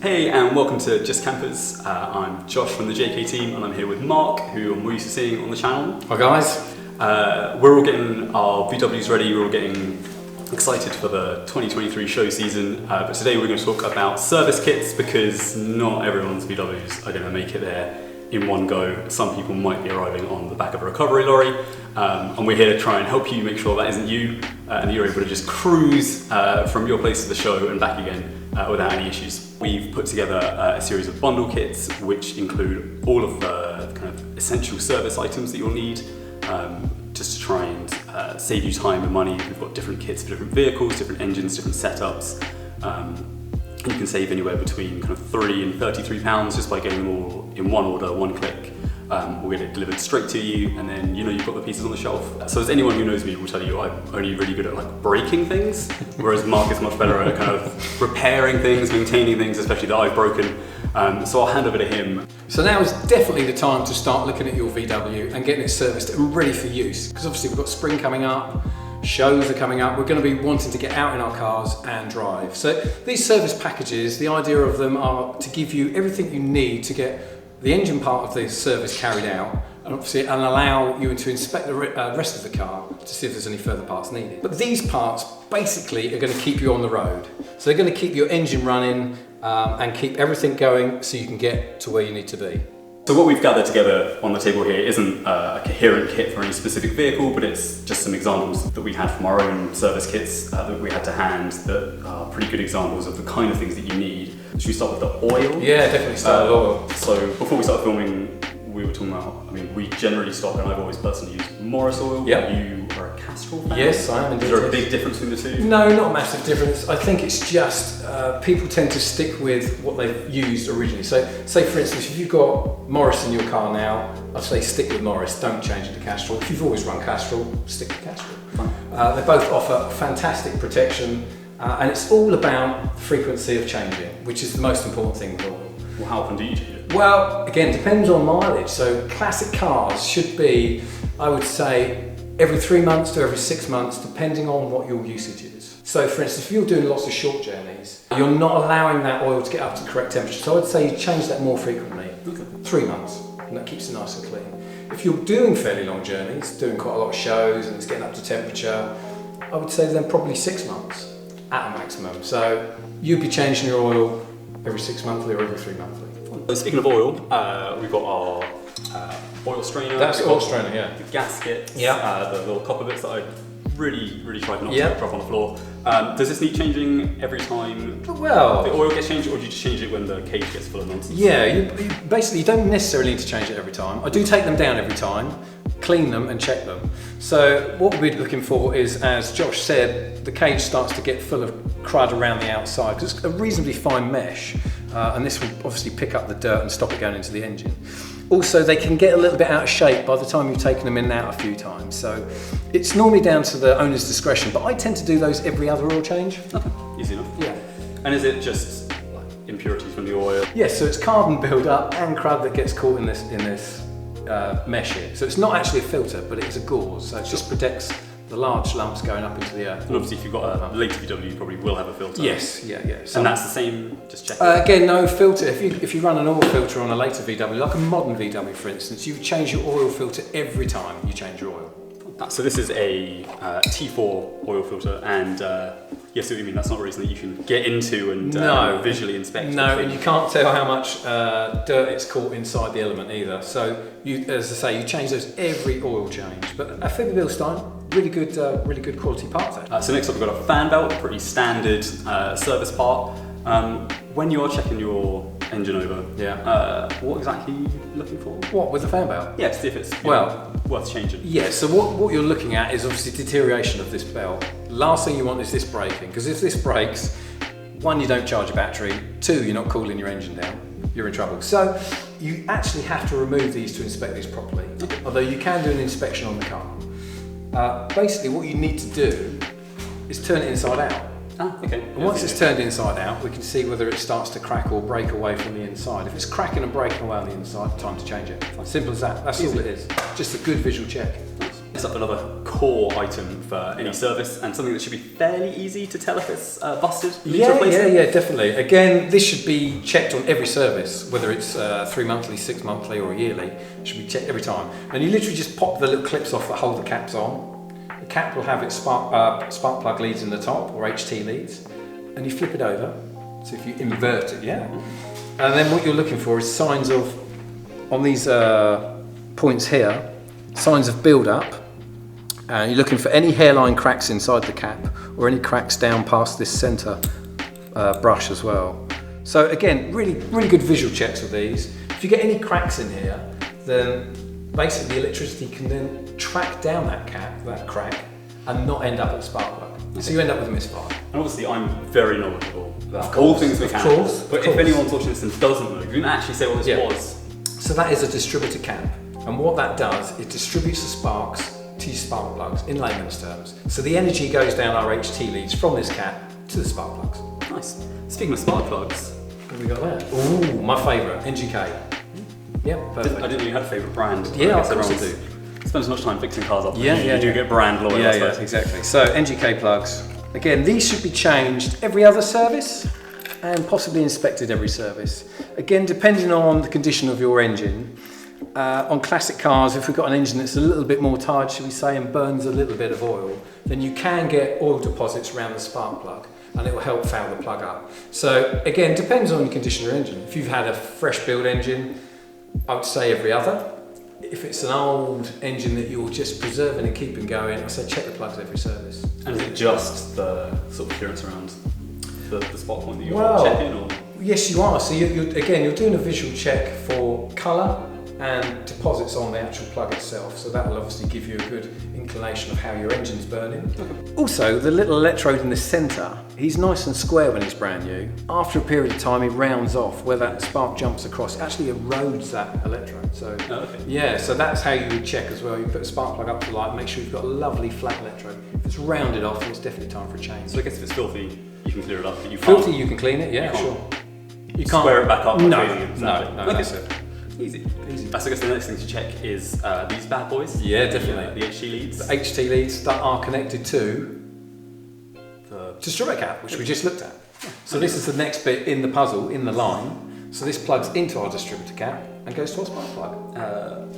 Hey, and welcome to Just Campers. I'm Josh from the JK team, and I'm here with Mark, who I'm used to seeing on the channel. Hi guys. We're all getting our VWs ready, we're all getting excited for the 2023 show season, but today we're going to talk about service kits because not everyone's VWs are going to make it there in one go. Some people might be arriving on the back of a recovery lorry, and we're here to try and help you make sure that isn't you, and you're able to just cruise from your place to the show and back again without any issues. We've put together a series of bundle kits which include all of the kind of essential service items that you'll need just to try and save you time and money. We've got different kits for different vehicles, different engines, different setups. You can save anywhere between kind of £3 and £33 just by getting them all in one order, one click. We'll get it delivered straight to you, and then you've got the pieces on the shelf. So as anyone who knows me will tell you, I'm only really good at like breaking things, whereas Mark is much better at kind of repairing things, maintaining things, especially that I've broken. So I'll hand over to him. So now is definitely the time to start looking at your VW and getting it serviced and ready for use. Because obviously we've got spring coming up, shows are coming up, we're going to be wanting to get out in our cars and drive. So these service packages, the idea of them are to give you everything you need to get the engine part of the service carried out, and obviously allow you to inspect the rest of the car to see if there's any further parts needed. But these parts basically are going to keep you on the road. So they're going to keep your engine running and keep everything going so you can get to where you need to be. So what we've gathered together on the table here isn't a coherent kit for any specific vehicle, but it's just some examples that we had from our own service kits that we had to hand that are pretty good examples of the kind of things that you need. Should we start with the oil? Yeah, definitely start with oil. So before we started filming, we were talking about, we generally stock, and I've always personally used Morris oil. Yep. You are a Castrol fan? Yes, I am indeed. Is there a big difference between the two? No, not a massive difference. I think it's just people tend to stick with what they've used originally. So say for instance, if you've got Morris in your car now, I'd say stick with Morris, don't change it to Castrol. If you've always run Castrol, stick with Castrol. They both offer fantastic protection, and it's all about frequency of changing, which is the most important thing with oil. Well, how often do you change it? Well, again, depends on mileage. So classic cars should be, I would say, every 3 months to every 6 months, depending on what your usage is. So for instance, if you're doing lots of short journeys, you're not allowing that oil to get up to the correct temperature. So I'd say you change that more frequently, 3 months, and that keeps it nice and clean. If you're doing fairly long journeys, doing quite a lot of shows and it's getting up to temperature, I would say then probably 6 months at a maximum. So you'd be changing your oil every 6 monthly or every 3 monthly. Speaking of oil, we've got our oil strainer. That's oil strainer, yeah. The gasket, yeah. The little copper bits that I really tried not to drop on the floor. Does this need changing every time well, the oil gets changed, or do you just change it when the cage gets full of nonsense? Yeah, you basically don't necessarily need to change it every time. I do take them down every time, clean them and check them. So what we're looking for is, as Josh said, the cage starts to get full of crud around the outside because it's a reasonably fine mesh, and this will obviously pick up the dirt and stop it going into the engine. Also, they can get a little bit out of shape by the time you've taken them in and out a few times. So it's normally down to the owner's discretion, but I tend to do those every other oil change. Okay, easy enough. Yeah. And is it just like impurities from the oil? Yes, so it's carbon build-up and crud that gets caught in this mesh here. So it's not actually a filter, but it is a gauze, so it just protects the large lumps going up into the earth. And obviously if you've got a later VW, you probably will have a filter. Yes, yeah. So and that's the same, just check again, no filter. If you run an oil filter on a later VW, like a modern VW for instance, you change your oil filter every time you change your oil. So this is a T4 oil filter, and yes, what you mean, that's not a reason that you can get into and visually inspect. No, and you can't tell how much dirt it's caught inside the element either. So you, as I say, you change those every oil change. But a Bilstein, really good quality part there. So next up we've got a fan belt, a pretty standard service part. When you are checking your engine over, what exactly are you looking for? What, with the fan belt? Yeah, to see if it's worth changing. Yeah, so what you're looking at is obviously deterioration of this belt. Last thing you want is this breaking, because if this breaks, 1, you don't charge your battery, 2, you're not cooling your engine down, you're in trouble. So you actually have to remove these to inspect these properly, although you can do an inspection on the car. Basically what you need to do is turn it inside out. Okay. And once it's turned inside out, we can see whether it starts to crack or break away from the inside. If it's cracking and breaking away on the inside, time to change it. Simple as that. That's all it is. Just a good visual check. It's up another core item for any service, and something that should be fairly easy to tell if it's busted. Yeah, definitely. Again, this should be checked on every service, whether it's 3 monthly, 6 monthly, or yearly. It should be checked every time. And you literally just pop the little clips off that hold the caps on. The cap will have its spark plug leads in the top, or HT leads, and you flip it over. So if you invert it, and then what you're looking for is signs of, on these points here, signs of build up. You're looking for any hairline cracks inside the cap or any cracks down past this centre brush as well. So again, really good visual checks with these. If you get any cracks in here, then basically the electricity can then track down that crack, and not end up at the spark plug. Okay. So you end up with a misfire. And obviously I'm very knowledgeable about all things mechanical, but if anyone's watching this and doesn't know, you didn't actually say what this was. So that is a distributor cap, and what that does, it distributes the sparks to your spark plugs in layman's terms. So the energy goes down our HT leads from this cap to the spark plugs. Nice. Speaking of spark plugs, what have we got there? Ooh, my favourite, NGK. Yep, perfect. I didn't know you had a favourite brand. Yeah, of course I do. Spend as much time fixing cars up. You do get brand loyal. Yeah, exactly. So NGK plugs. Again, these should be changed every other service and possibly inspected every service. Again, depending on the condition of your engine. On classic cars, if we've got an engine that's a little bit more tired, shall we say, and burns a little bit of oil, then you can get oil deposits around the spark plug, and it will help foul the plug up. So again, depends on the condition of your engine. If you've had a fresh build engine, I would say every other. If it's an old engine that you're just preserving and keeping going, I say check the plugs every service. And is it just the sort of clearance around the spot point that you're checking? Or? Yes, you are. So you're doing a visual check for colour and deposits on the actual plug itself, so that will obviously give you a good inclination of how your engine's burning. Okay. Also, the little electrode in the centre, he's nice and square when he's brand new. After a period of time, he rounds off where that spark jumps across. It actually erodes that electrode. So so that's how you would check as well. You put a spark plug up to light, make sure you've got a lovely flat electrode. If it's rounded off, then it's definitely time for a change. So I guess if it's filthy, you can clear it up, but you filthy, you can clean it. Yeah, sure. You can't square it back up. No, that's it. Easy. So I guess the next thing to check is these bad boys. Yeah, definitely. The HT leads. The HT leads that are connected to the distributor cap, which we just looked at. So this is the next bit in the puzzle, in the line. So this plugs into our distributor cap and goes to our spark plug.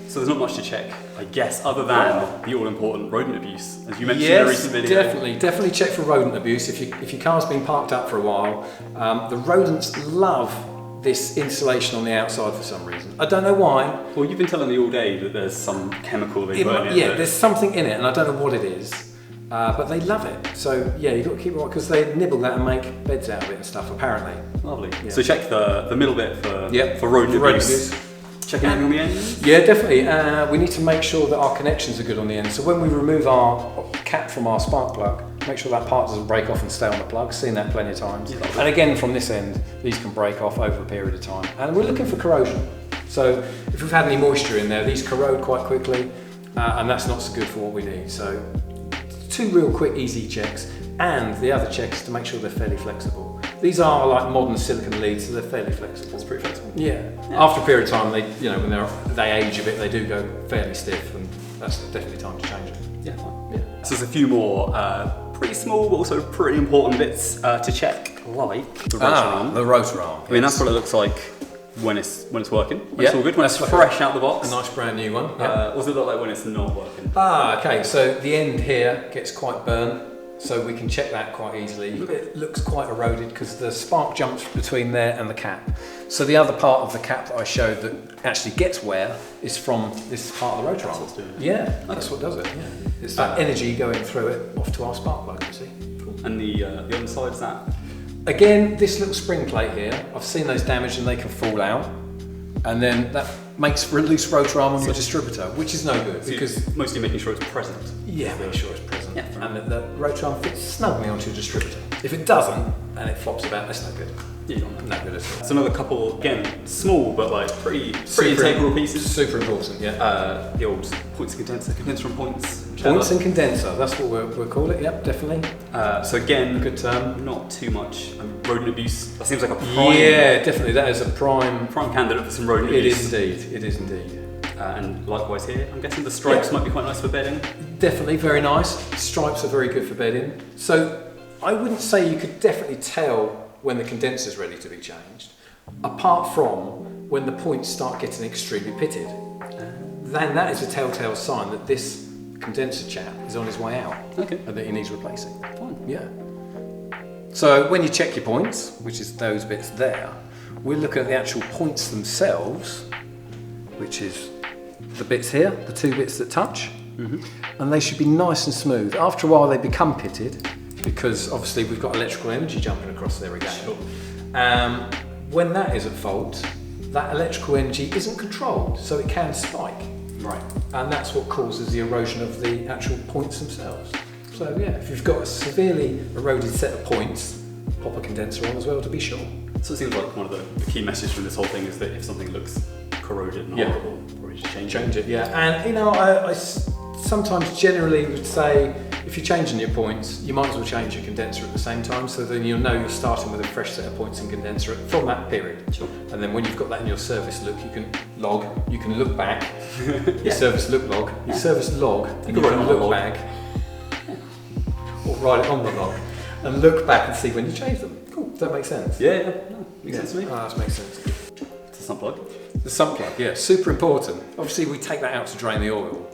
So there's not much to check, I guess, other than the all-important rodent abuse, as you mentioned in a recent video. Definitely check for rodent abuse. If your car's been parked up for a while, the rodents love this insulation on the outside for some reason. I don't know why. Well, you've been telling me all day that there's some chemical they burn in. Yeah, there's something in it, and I don't know what it is, but they love it. So yeah, you've got to keep it right, because they nibble that and make beds out of it and stuff, apparently. Lovely. Yeah. So check the middle bit for rodent abuse. Check anything on the end? Yeah, definitely. We need to make sure that our connections are good on the end. So when we remove our cap from our spark plug, make sure that part doesn't break off and stay on the plug. Seen that plenty of times. Yeah, and again, from this end, these can break off over a period of time. And we're looking for corrosion. So if we've had any moisture in there, these corrode quite quickly, and that's not so good for what we need. So 2 real quick, easy checks. And the other check is to make sure they're fairly flexible. These are like modern silicon leads, so they're fairly flexible. That's pretty flexible. Yeah. After a period of time, when they age a bit, they do go fairly stiff, and that's definitely time to change them. Yeah, fine. Yeah. So there's a few more pretty small, but also pretty important bits to check, like the rotor arm. The rotor arm. I mean, that's what it looks like when it's working. When it's all good. When it's fresh out the box. A nice brand new one. What does it look like when it's not working? Okay. So the end here gets quite burnt. So we can check that quite easily. It looks quite eroded because the spark jumps between there and the cap. So the other part of the cap that I showed that actually gets wear is from this part of the rotor arm. That's what's doing it. Yeah, that's what does it. Yeah, it's that energy going through it off to our spark plug. You see. Cool. And the underside is that. Again, this little spring plate here. I've seen those damaged and they can fall out, and then that makes for a loose rotor arm on your distributor, which is no good because mostly making sure it's present. Yeah, make sure it's present. Yeah, and the rotor arm fits snugly onto your distributor. If it doesn't and it flops about, that's no good. Yeah, no good at all. So another couple, again, small but like pretty integral pieces. Super important, yeah. The old points and condenser and points. Points and condenser, that's what we'll call it. Yep, definitely. So again, good term. Not too much rodent abuse. That seems like a prime. Yeah, definitely. That is a prime candidate for some rodent abuse. It is indeed. And likewise here, I'm guessing the stripes might be quite nice for bedding. Definitely very nice. Stripes are very good for bedding. So I wouldn't say you could definitely tell when the condenser's ready to be changed, apart from when the points start getting extremely pitted. Then that is a telltale sign that this condenser chap is on his way out, Okay. and that he needs replacing. Fine. Yeah. So when you check your points, which is those bits there, we're looking at the actual points themselves, which is the bits here, the two bits that touch, and they should be nice and smooth. After a while they become pitted, because obviously we've got electrical energy jumping across there again. Sure. When that is at fault, that electrical energy isn't controlled, so it can spike. Right. And that's what causes the erosion of the actual points themselves. So yeah, if you've got a severely eroded set of points, pop a condenser on as well to be sure. So it seems like one of the key messages from this whole thing is that if something looks corroded and Yeah. horrible, probably just change Change it, yeah. And you know, I sometimes generally would say if you're changing your points, you might as well change your condenser at the same time, so then you'll know you're starting with a fresh set of points and condenser from that period. Sure. And then when you've got that in your service look, you can look back, your service look log, your service log, and you write it can on the look log. back, or write it on the log, and look back and see when you change them. Cool, does that make sense? Yeah, no, makes sense to me. Ah, that makes sense. It's a sun plug. The sump plug, yeah, super important. Obviously we take that out to drain the oil,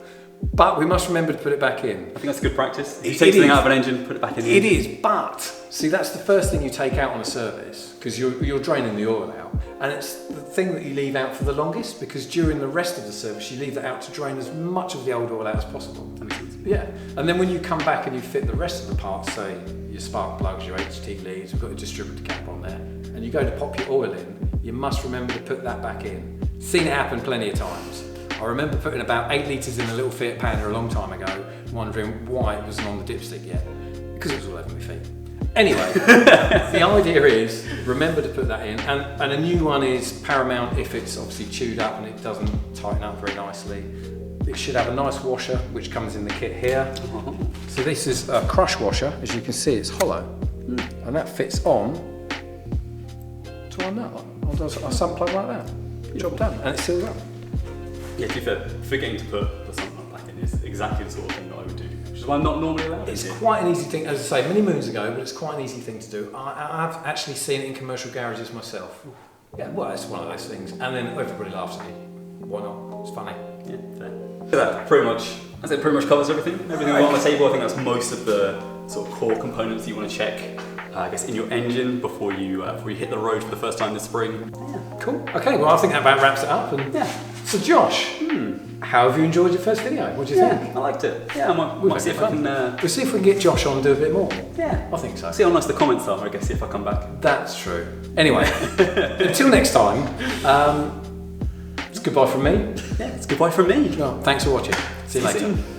but we must remember to put it back in. I think that's good practice. If you It take something is. out of an engine, put it back in. It is, but see, that's the first thing you take out on a service, because you're draining the oil out, and it's the thing that you leave out for the longest, because during the rest of the service you leave that out to drain as much of the old oil out as possible. That makes sense. Yeah, and then when you come back and you fit the rest of the parts, say your spark plugs, your HT leads, we've got a distributor cap on there, and you go to pop your oil in, you must remember to put that back in. Seen it happen plenty of times. I remember putting about 8 litres in a little Fiat Panda a long time ago, wondering why it wasn't on the dipstick yet, because it was all over my feet. Anyway, the idea is remember to put that in, and a new one is paramount if it's obviously chewed up and it doesn't tighten up very nicely. It should have a nice washer which comes in the kit here. So this is a crush washer, as you can see it's hollow, and that fits on to our nut, onto a sump plug like that. Job done, and it seals up. Yeah, to be fair, forgetting to put the sun plug back in is exactly the sort of thing that I would do, which is why I'm not normally allowed. It's quite an easy thing, as I say, many moons ago, but it's quite an easy thing to do. I've actually seen it in commercial garages myself. Yeah, well, it's one of those things. And then everybody laughs at me. Why not? It's funny. Yeah, fair. So that pretty much covers everything. Everything on the table. I think that's most of the sort of core components you want to check, I guess, in your engine before you hit the road for the first time this spring. Yeah. Cool. Okay, well, I think that about wraps it up. And Yeah. So, Josh, how have you enjoyed your first video? What do you think? I liked it. Yeah, I might see if I can. We'll see if we can get Josh on and do a bit more. Yeah, I think so. see how nice the comments are. I guess if I come back. That's true. Anyway, until next time, it's goodbye from me. Yeah, it's goodbye from me. Well, thanks for watching. See you See you later. soon.